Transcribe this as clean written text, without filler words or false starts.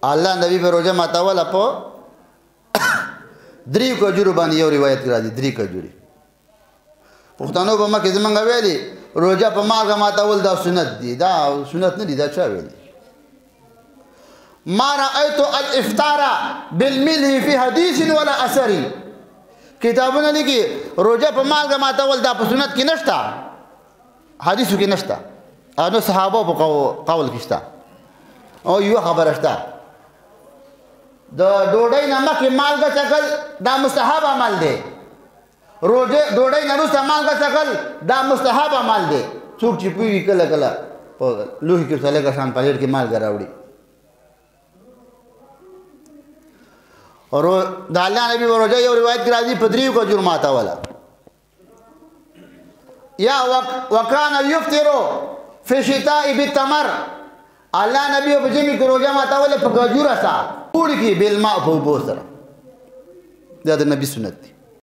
الله نبی په روزه ماتول په 3 کجورو باندې یو روایت راځي 3 کجوري پښتنو په مکه زمونږ ویلي روزه په مالګه ماتول دا سنت دي دا سنت نه دي دا چا ویلي ما رأيت الافطار بالملح في حديث ولا اثر کتابونه لیکي روزه په مالګه ماتول دا په سنت کې نشته حدیثو کې نشته انو صحابه په قول کې شته او یو خبره شته د ډوډۍ نه مخکې مالګه څکل دا مستحب عمل دی روزه ډوډۍ نه وروسته مالګه څکل دا مستحب عمل دی څوک چې پوهېږي کله کله په لوښي کې ورته لږه شان پلیټ کې مالګه راوړي د الله نبي روزه یو روایت کې راځي په 3 کجور ماتوله یا وکان یفطر فی الشتاء بالتمر الله نبی په جمی کې روزه ماتوله په کجوره سره پوړ کې بالماء په اوبو سره دا د نبی سنت دی